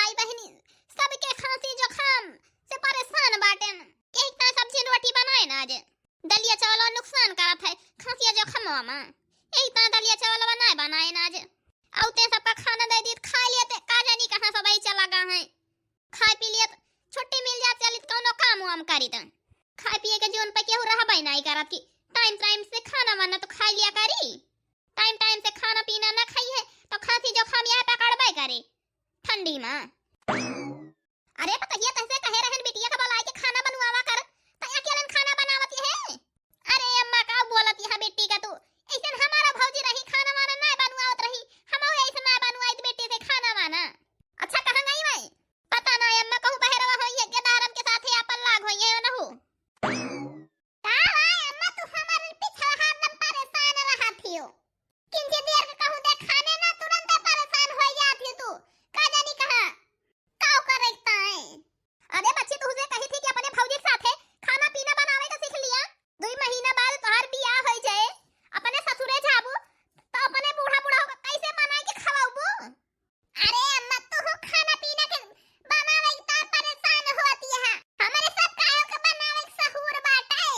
भाई बहनी सबके खांसी जुकाम से परेशान बाटेन। के इतना सब्जी रोटी बनाए ना आज दलिया चावल नुकसान करत है खांसी जुकाम में। इतना दलिया चावल बनाए ना आज औते सबका खाना दे दी खा लिए ते का जानी कहां सब आई चला गा है। खाए पी लिए छुट्टी मिल जात चलित कोनो काम वाम करी त खाए पिए के जीवन पे केहू रहबई नहीं करत की टाइम टाइम से खाना वाना तो खा लिया करी। टाइम टाइम से खाना पीना ना खाई है तो खांसी जुकाम यह पकड़बई करे ठंडी में। अरे पतहिया तैसे कहे रहन बिटिया का बोलाए के खाना बनवावा कर त अकेलन खाना बनावती है। अरे अम्मा का बोलत यहां बेटी का तू ऐसन हमारा भौजी रही खाना वाना ना बनवावत रही हम ऐसे ना बनवाइत बेटी से खाना वाना। अच्छा कहां गई मैं पता ना अम्मा कहूं बहरवा होई है के दारम के साथ अपन लाग होई है ना हो का भाई अम्मा तू हमारे पीछे हरदम परेशान रहा थियो किंचे देर के कहूं दे खाने ना तुरंत परेशान हो जाती तू का जानी कहां काव करता है। अरे बच्ची तू से कही थी कि अपने भौजी के साथ खाना पीना बनावे का सीख लिया 2 महीना बाद तोहर बियाह हो जाए अपने ससुरे जाबू तो अपने बूढ़ा बूढ़ा होकर कैसे बनाए के खवाबू। अरे अम्मा तू खाना पीना के बनावे त परेशान होती है हमारे सब कायो के बनावे के सहूर बाटे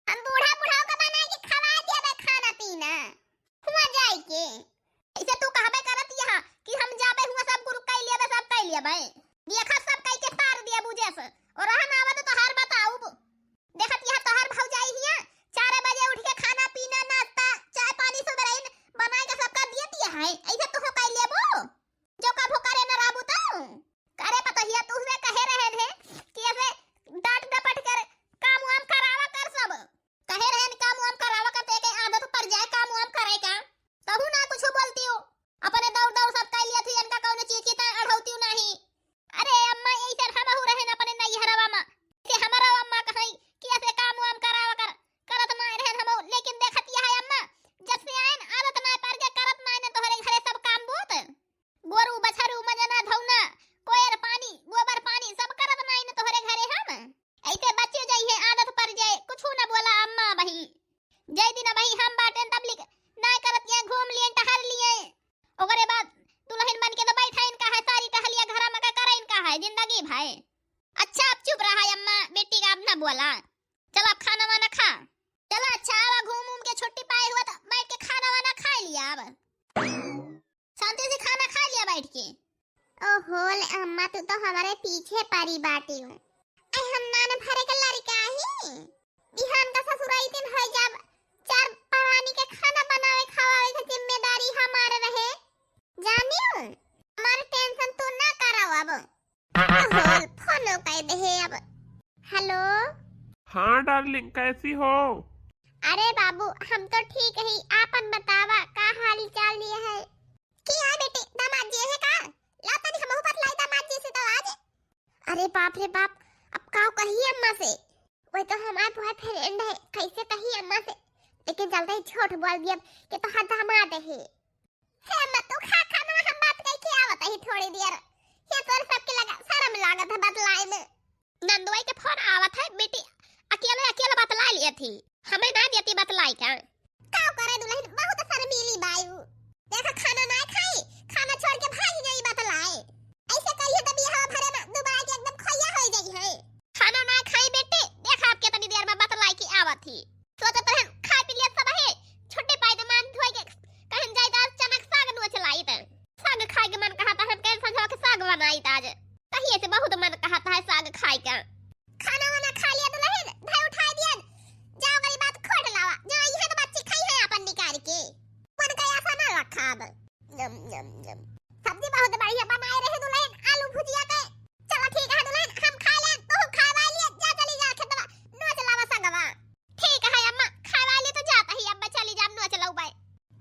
हम बूढ़ा बूढ़ा होकर बनाए के खवा देबे खाना पीना हुआ जाए के ऐसे तू कहबे करत यहां कि हम जाबे हुआ सब गुरु कई लेबे सब कई लेबे देखा सब कई के तार दिया बुझे से और रहन आवत तो हर बताऊ देखत यहां तोहर भौजाई हिया 4 बजे उठ के खाना पीना नाश्ता चाय पानी सब रहीन बनाए के सबका देती है ऐसे तू कई लेबो जो कभो करे न राबू तो करे पता हिया तू से कहे रहे थे कि ऐसे डांट डपट कर काम वाम करावा कर सब कहे रहे काम वाम करावा कर ते के आदत पड़ जाए काम वाम करे का तहु ना कुछ बोलती हो अपने दौड़ दौड़ सब कई लिया थी इनका कौन चीज की अढ़ौती नहीं। अरे अम्मा ऐसे हम हो रहे न अपने नहीं हरवा में से हमारा अम्मा कहीं कि ऐसे काम वाम करावा कर करत ना रहे हम लेकिन देखत है अम्मा जब से आए आदत ना पर के करत ना ने तोहरे घरे सब काम बहुत गोरू बछरू मजना धौना कोयर पानी गोबर पानी सब करत ना ने तोहरे घरे हम ऐसे बच्चे जाई है आदत पर जाए कुछ ना बोला अम्मा बही जय दिन बही हम बाटेन तबलिक ना करत यहाँ घूम लिए टहल लिए ओकरे बाद दुल्हन बन के तो बैठा इनका है सारी टहलिया घर में का करे इनका है जिंदगी भाई। अच्छा अब चुप रहा अम्मा बेटी का अब ना बोला चल अब खाना वाना खा चल अच्छा अब घूम घूम के छुट्टी पाए हुआ तो बैठ के खाना वाना खा लिया अब शांति से खाना खा लिया बैठ के। ओहो अम्मा तू तो हमारे पीछे पड़ी बाटी हूँ हम नान भरे के लड़का ही बिहान का ससुराई दिन हो जब 4 परानी के खाना बनावे खवावे की जिम्मेदारी हमारे रहे जानियो हमारे टेंशन तू ना कराओ अब होल फोन कर दे अब। हेलो हाँ डार्लिंग कैसी हो। अरे बाबू हम तो ठीक है आपन बतावा का हाल चाल ये है की है बेटी दामाद जी है का लाता नहीं हम ऊपर लाई दामाद जी से तो आज। अरे बाप रे बाप अब का कही अम्मा से वही तो हमारा बॉयफ्रेंड है कैसे कही अम्मा से लेकिन जल्दी झूठ बोल दिया कि तो हाथ दामाद है मत तो खा खाना हम बात कह के आवत है थोड़ी देर ये तो सबके लगा शर्म लागत है बतलाए में नंदुई के फोन आवत है बेटी अकेले अकेले बतला लिया थी हमें ना देती बतलाई का करे दुल्हन बहुत शर्मीली बायू देखा खाना ना खाई खाना छोड़ के भाग गई बतलाए ऐसे कहिए तब यहां भरे में दोबारा के एकदम खोया हो गई है खाना ना खाई बेटी देखा आप कितनी देर में बतलाई की आवत थी सोचा तो खा पी लिया सब है छोटे पाई तो मान धोई के कहन जाई दाल चनक साग नो चलाई त साग खाए के मन कहा था हम कैसे समझो के साग बनाई आज कहिए से बहुत मन कहा था साग खाए का खाना वाना खा लिया दुल्हन भाई उठा दिया जाओ गई बात खोट लावा जो ये तो बच्चे खाई है अपन निकाल के मन का ऐसा ना रखा अब नम नम नम सब्जी बहुत बढ़िया बनाए रहे दुल्हन आलू भुजिया के चलो ठीक है दुल्हन हम खा ले तो खावा लिए जा चली जा खेतवा नो चलावा संगवा ठीक है अम्मा खावा ले तो जाता ही अब चली जा नो चलाऊ बाय।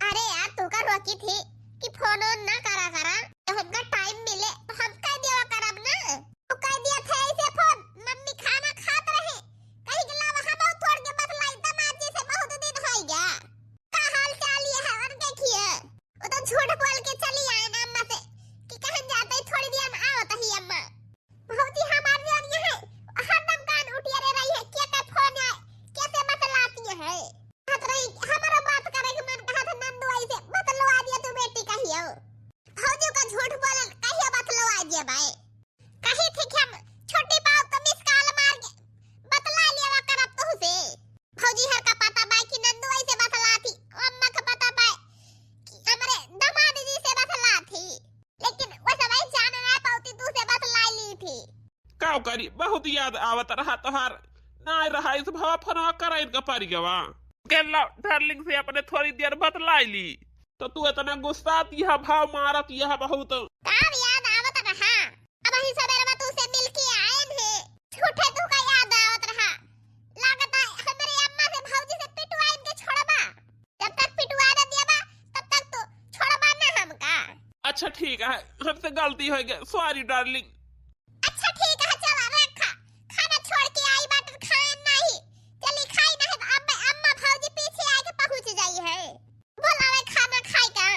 अरे यार तू का रोकी थी कि फोन ऑन ना करा तो हमका टाइम मिले तो हम कह दिया करब ना तो कह दिया थे ऐसे फोन मम्मी खाना खात रहे कहीं के लावा हम बहुत थोड़ के बतलाई दामाद जी से बहुत दिन हो गया का हाल चाल ये है और देखिए वो तो झूठ बोल के चली आए ना अम्मा से कि कहीं जाते ही थोड़ी देर में आवत ही अम्मा बहुत ही हमारे लिए है हरदम कान उठिए रही है क्या फोन आए कैसे बतलाती है हमारा बात करे के मन कहा था नंदू ऐसे बतलवा दिया तू बेटी कहियो फौजी का झूठ बोलन कहियो बतलवा दिया भाई। का करी बहुत याद आवत रहा तोहार ना रहा इस भावा फनवा करा इनका पारी गवा गेला डार्लिंग से अपने थोड़ी देर बतलाई ली तो तू इतना गुस्सा यह भाव मारत यह बहुत तब याद आवत रहा अब ही सवेरे में तू से मिल के आए थे झूठे तू का याद आवत रहा लागत है हमारी अम्मा से भौजी से पिटवा इनके छोड़बा जब तक पिटवा न दियाबा तब तक तू छोड़बा ना हमका। अच्छा ठीक है हमसे गलती हो गई सॉरी डार्लिंग। अच्छा ठीक है चला रखा खाना छोड़ के आई बात खाए नहीं चली खाई नहीं तो अब अम्मा भौजी पीछे आके पहुंच जाई है बोलावे खाना खाई का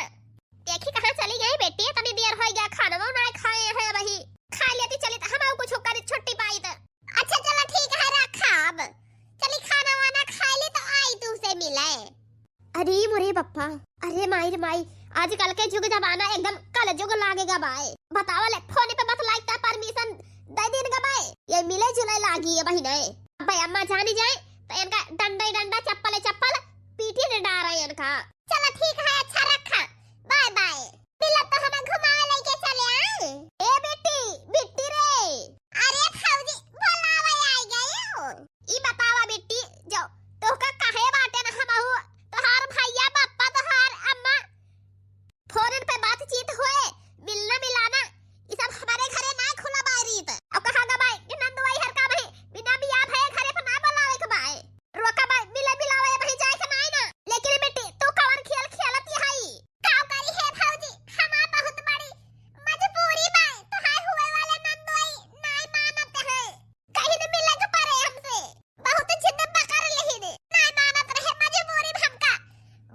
देखी कहां चली गई बेटी तनी देर हो गया खाना वो ना खाए है वही खा लेती चली तो हम कुछ कर छुट्टी पाई तो अच्छा चलो ठीक है रखा अब चली खाना वाना खा ली तो आई तू से मिले। अरे मोरे पप्पा अरे माई आजकल के युग जमाना एकदम कल युग लागेगा भाई बताओ ले फोन पे बस लाइक का परमिशन दे दिन का भाई ये मिले जुले लागी है भाई नहीं भाई अम्मा जानी जाए तो इनका डंडा चप्पल पीठी ने डाल रहे इनका। चलो ठीक है अच्छा रखा बाय बाय मिला तो हमें घुमावे लेके चले आए ए बेटी रे अरे फौजी बोलावे आई गए ई बतावा बेटी जो तो का काहे बाटे ना हम तोहार भैया पापा तोहार अम्मा फोन पे बातचीत हुए मिलना मिलाना ये सब हमारे घरे ना खुला बारी त अब कहां गा भाई कि नंदू आई हर का भाई बिना बिया भए घरे पर ना बोलावे के भाई रोका भाई मिले मिलावे भाई जाए के नहीं ना लेकिन बेटी तू कवर खेल खेलती हई का करी है फौजी हमार बहुत बड़ी मजबूरी भाई तोहार हुए वाले नंदू आई नहीं मानत है कहीं न मिले के पारे हमसे बहुत जिद पकड़ लेही दे नहीं मानत रहे मजबूरी हमका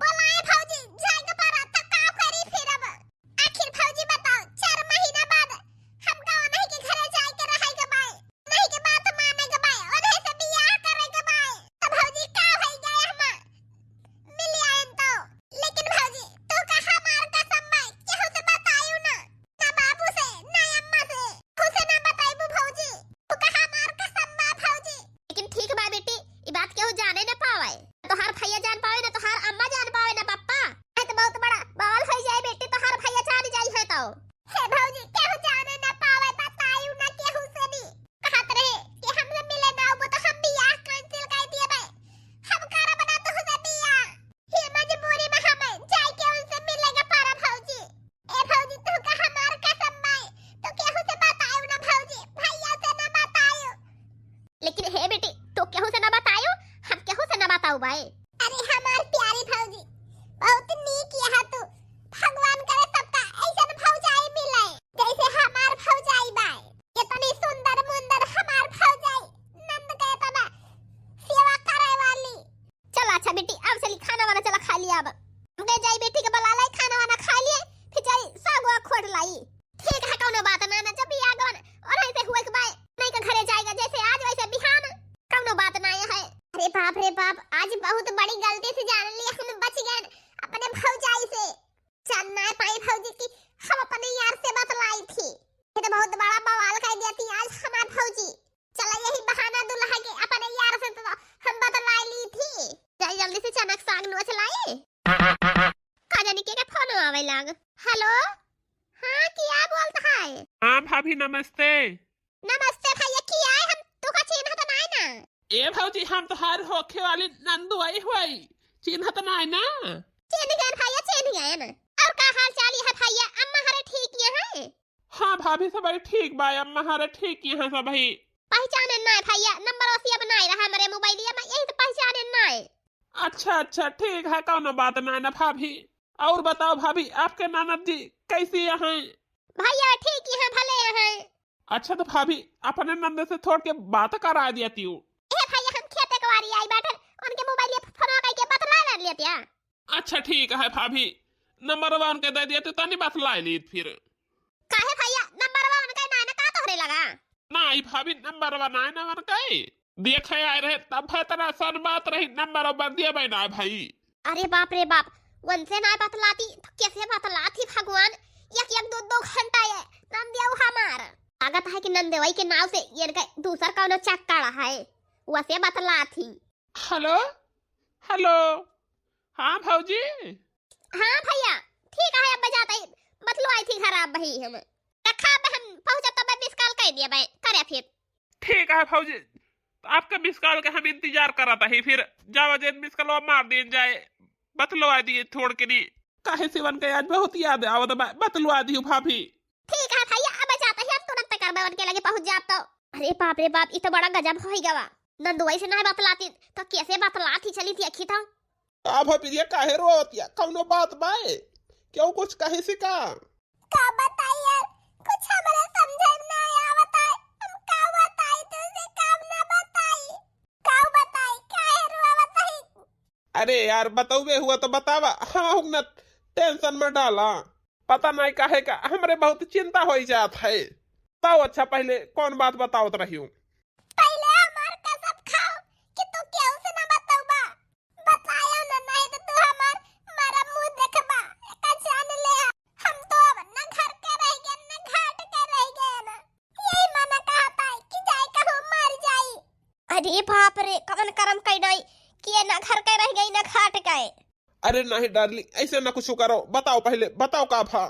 बोलाए फौजी जाए के पारा त का करी फिर अब आखिर फौजी बताओ 4 महीना बाद हम गांव नहीं के घरे जाए के रहे के भाई नहीं के बात माने के भाई ओने से बियाह करे के भाई तो भौजी का हो गए हम मिल आए तो लेकिन भौजी तू कहां मार कसम भाई केहू से बताइयो ना बाबू से ना अम्मा से खुसे ना बताइबू भौजी तू कहां मार कसम बा भौजी लेकिन ठीक बा बेटी ई बात केहू जाने ना पावे तोहार भैया जान पावे ना तोहार अम्मा जान पावे ना पापा है तो बहुत बड़ा बवाल हो जाए बेटी तोहार भैया जान जाई है तो हे भौजी केहू जाने ना पावे बताइयो ना केहू से भी कहत रहे कि हमसे मिले ना हो तो हम बियाह कैंसिल कर दिए भाई हम करा बना तो से बियाह ये मजबूरी में हमें जाए के उनसे मिलेगा पारा भौजी ए भौजी तू कहां मार कसम भाई तो केहू से बताइयो ना भौजी भैया से ना बताइयो लेकिन हे बेटी तो केहू से ना बताइयो हम केहू से ना बताओ भाई अरे हमार प्यारी भौजी बहुत नीक यह तू भगवान करे सबका ऐसन भौजाई मिले जैसे हमार भौजाई बाई कितनी सुंदर मुंदर हमार भौजाई नंद के तना सेवा करे वाली। चल अच्छा बेटी अब चली खाना वाना चला खा लिया अब हमके जाई बेटी के बुला लाई खाना वाना खा लिए फिर जाई सागवा खोड़ लाई ठीक है कौनो बात ना ना जब भी आगन और ऐसे हुए के भाई नहीं के घरे जाएगा जैसे आज वैसे बिहान कौनो बात ना है। अरे बाप आज बहुत बड़ी गलती से जान लिया हम बच गए अपने भौजाई से जानना पाई भौजी की हम अपने यार से बतलाई थी ये तो बहुत बड़ा बवाल कर दिया थी आज हमार भौजी चला यही बहाना दुल्हा के अपने यार से तो हम बतलाई ली थी जाई जल्दी से चनक साग नो चलाई का जानी के फोन आवे लाग हेलो हां क्या बोलता है हाँ भाभी नमस्ते। नमस्ते भैया की आए हम तू का चिन्ह तो नहीं ना ए भौजी हम तो हर होखे वाली नंदू आई हुई चिन्ह तो नहीं ना चिन्ह गए भैया चिन्ह गए ना और का हाल चाल है भैया अम्मा हरे ठीक है हाँ भाभी सब ठीक बा अम्मा हरे ठीक यहाँ सब भाई पहचाने ना भैया नंबर ओसी अब नहीं रहा मेरे मोबाइल में यही तो पहचाने ना अच्छा ठीक है कौनो बात नहीं ना भाभी और बताओ भाभी आपके ननद जी कैसी हैं भैया ठीक है भले हैं। अच्छा तो भाभी अपने नंद से थोड़ के बात करा देती हूँ ए भैया हम खेते कवारी आई बैठे उनके मोबाइल में फोन करके बतला ले लेते हैं। अच्छा ठीक है भाभी नंबर वन के दे दिया तो तनी बतला ली फिर काहे भैया नंबर वन का ना का तोहरे लगा नहीं भाभी नंबर वन आए ना वन कई देखे आए रहे तब है तरह सन बात रही नंबर वन दिया बैना भाई। अरे बाप रे बाप उनसे ना बतलाती तो कैसे बतलाती भगवान एक एक दो घंटा है नंदिया हमार लागत है कि नंदेवाई के नाव से ये दूसरा कौनो चक्का रहा है वैसे बतलाती। हेलो हेलो हाँ भौजी हाँ भैया ठीक है अब बजाते बतलो आई थी खराब भाई हम रखा हम पहुंचा तब मिस कॉल कर दिया भाई करे फिर ठीक है फौजी, आपका मिस कॉल का हम इंतजार करा था ही, फिर जावा जे मिस कॉल मार दे जाए, बतलवा दिए छोड़ के नहीं। काहे सिवन के आज बहुत याद है, आवत बतलवा दी भाभी। ठीक है भैया, अब जाता है, अब तुरंत करबे उनके लगे पहुंच जाब तो। अरे बाप रे बाप, ई तो बड़ा गजब होई गवा। नंदुआई से ना बतलाती तो कैसे बतलाती चली थी अखी था। आ भाभी ये काहे रोतिया, कौनो बात बाए, क्यों कुछ कहे से का बताई यार, कुछ हमरा समझ में ना आवत है। हम का बताई तुझे, काम ना बताई, का बताई काहे रोवत है। अरे यार बताओगे हुआ तो बतावा, हाँ न टेंशन में डाला, पता नहीं काहे का हमरे बहुत चिंता हो जात है। बताओ अच्छा पहले कौन बात बताओ रही हूँ। पहले हमार कसम खाओ कि तू क्यों से ना बताऊबा, बताया ना, नहीं तो तू हमारा मुंह देखबा का जान ले। हम तो अब ना घर के रह गए ना घाट के रह गए ना, यही मना कहता है कि जाए कहूं मर जाई। अरे बाप रे, कौन करम कइडई कि ना घर के रह गई ना घाट के। अरे नहीं डार्लिंग, ऐसे ना कुछ करो, बताओ पहले बताओ का भा।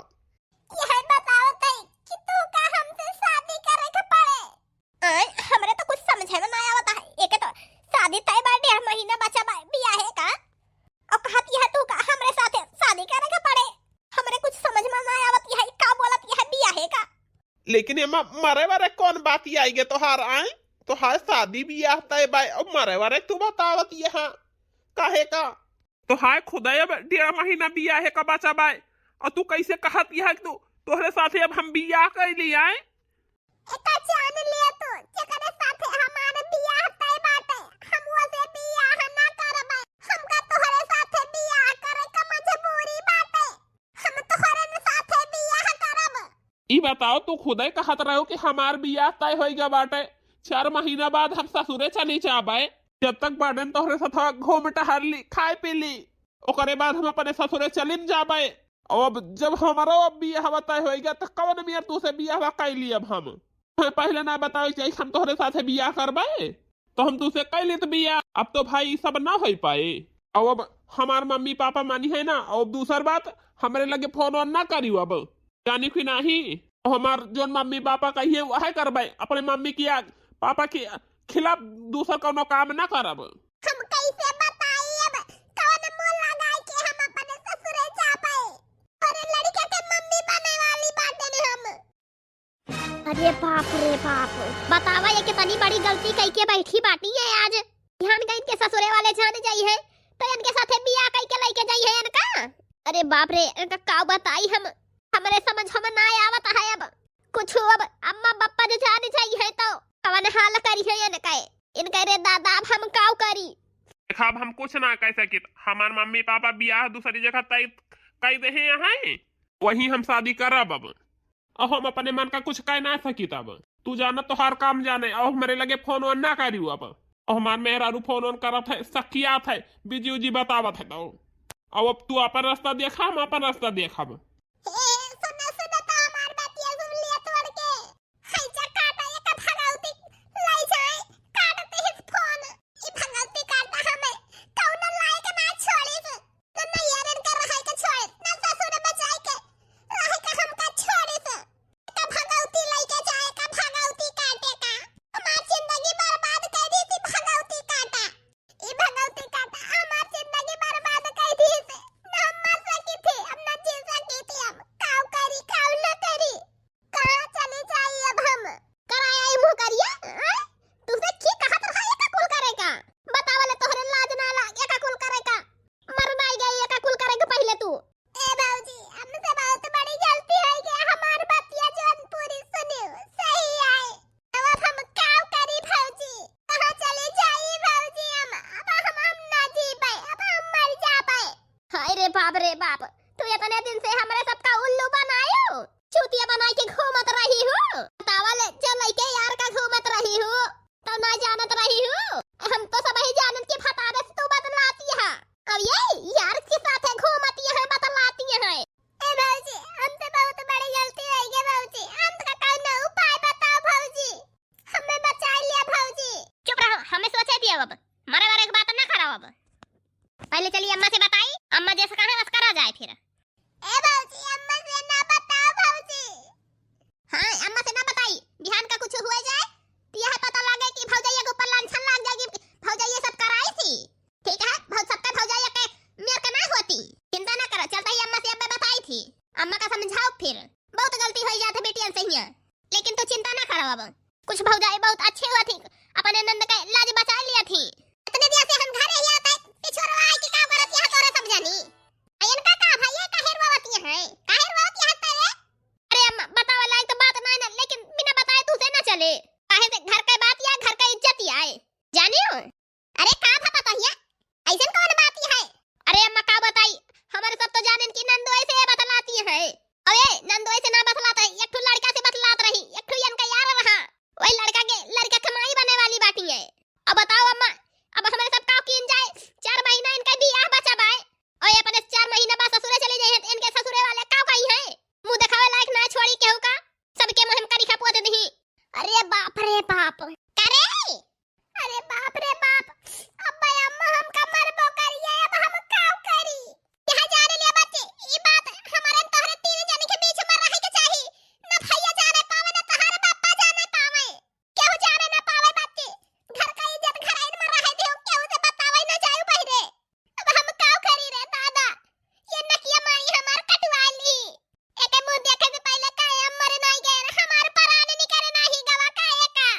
यह बतावत है कि तू का हमसे शादी करे के पड़े। हमरे तो कुछ समझ में ना आवत है। एक तो शादी तय बा, 1.5 महीना बचा बा बियाह है का, और कहत यह तू का हमरे साथे शादी करे के पड़े। हमरे कुछ समझ में ना आवत, यह का बोलत यह बियाह है का। लेकिन ये मरे वारे कौन बात ही आएगी तोहार आए, तोहार शादी बियाह तय बाय और मरे वारे तू बतावत यहाँ काहे का। तो हाय खुदा, अब 1.5 महीना बियाह है का बचा बाय, और तू कैसे कहत यह तू तोहरे साथे अब हम बियाह कर लिया है। एका जान लिया तू जेकरे साथे हमारे बियाह तय बाटे, हम वो से बियाह ना करबे। हमका तोहरे साथे बियाह करे का मजबूरी बाटे, हम तोहरे साथे बियाह करब। ई बताओ तू खुदा कहत रहो कि हमार बियाह तय होइगा बाटे, 4 महीना बाद हम ससुरे चली जाबे, जब तक बाडन तोहरे साथ घूम टहर ली खाए पी ली, ओकरे बाद हम अपने ससुरे चलिन जाबे। अब जब हमारा अब बियाह तय होइगा तो कौन मियार तू से बियाह कर ली। अब हम पहले ना बताओ चाहिए हम तोहरे साथे बियाह करबे, तो हम तुझसे कर ली तो बियाह। अब तो भाई सब ना हो पाए, और अब हमार मम्मी पापा मानी है ना, और दूसर बात हमारे लगे फोन ऑन ना करियो, अब जानी कि नहीं हमार जो मम्मी पापा कहिए वह करबे, अपने मम्मी की पापा के खिलाफ दूसर कोनो काम ना करब। हम कैसे बताई अब कौन मुंह लगाई कि हम अपने ससुरे जाबे, और लड़के के मम्मी बने वाली बाटे ने हम। अरे बाप रे बाप, बतावा ये कितनी बड़ी गलती कई के बैठी बाटी है आज। ध्यान गई के ससुरे वाले जान जाई है तो इनके साथे बियाह कई के लेके जाई है इनका। अरे बाप रे, इनका का बताई हम, हमरे समझ में ना आवत है। अब कुछ अब अम्मा पापा जो जान जाई है तो कवन हाल करी है इनका रे दादा, अब हम काउ करी। अब हम कुछ ना कह सके, हमार मम्मी पापा बियाह दूसरी जगह तय कर दे हैं, वहीं हम शादी करब। अब और हम अपने मन का कुछ कह ना सकी, तब तू जाना तो हर काम जाने, और मेरे लगे फोन ऑन ना करियो। अब और हमार मेहरारू फोन ऑन करत है, सखियात है, बिजी उजी बतावत है, तो अब तू अपन रास्ता देखा, हम अपन रास्ता देखब। तो चिंता ना करो अब। कुछ भौजाई बहुत अच्छे हुआ थी, अपने नंद का लाज बचा लिया थी। इतने दिन से हम घर ही आता है, पिछोरा आई के का करत यहां तोरे सब जानी। अयन का भाई ये काहे रोवती है, काहे रोवती है तेरे? अरे अम्मा बतावे लायक तो बात ना, लेकिन बिना बताए तू से ना चले। काहे से घर का बात या घर का इज्जत ही आए जानियो। अरे का था पता है ऐसन कौन बात है? अरे अम्मा का बताई, हमारे सब तो जानेन की नंदो ऐसे बतलाती है। अबे नंदो ऐसे ना बतलाता है, एक ठो लड़का से बतलात रही, एक ठो यन का यार रहा, वही लड़का कमाई बने वाली बाटी है। अब बताओ अम्मा, अब हमारे सब का कीन जाए, 4 महीना इनका बियाह बचा बाए और ये अपने 4 महीना बाद ससुरे चले जाए, इनके ससुरे वाले का कही है, मुंह दिखावे लायक ना छोड़ी केहू का, सबके मुंह में करी खपवा दे दी। अरे बाप रे बाप, करे अरे बाप रे बाप, अब अम्मा हम कमर बो करिए, अब हम का करी? यहां जाने ले बच्चे, ई बात हमारे तोहरे तीन जन के बीच में रहे के चाहिए, न भैया जाने पावे न तोहरे पापा जाने पावे, केहू जाने न पावे बच्चे, घर का इज्जत घराइन में रहे थे, केहू से बतावे न जाऊ पहिरे। अब हम का करी रे दादा, ये नकिया माई हमार कटवाली, एके मुंह देखे से पहले काहे मरे नहीं गए, हमार पराने नहीं करे नहीं गवा काहे का।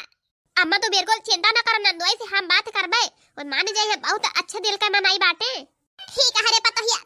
अम्मा तो बिल्कुल चिंता न कर नंदो, ऐसे हम बात करबे और मान जाए बहुत अच्छा दिल का मनाई बाटे। ठीक है रे पतोहिया,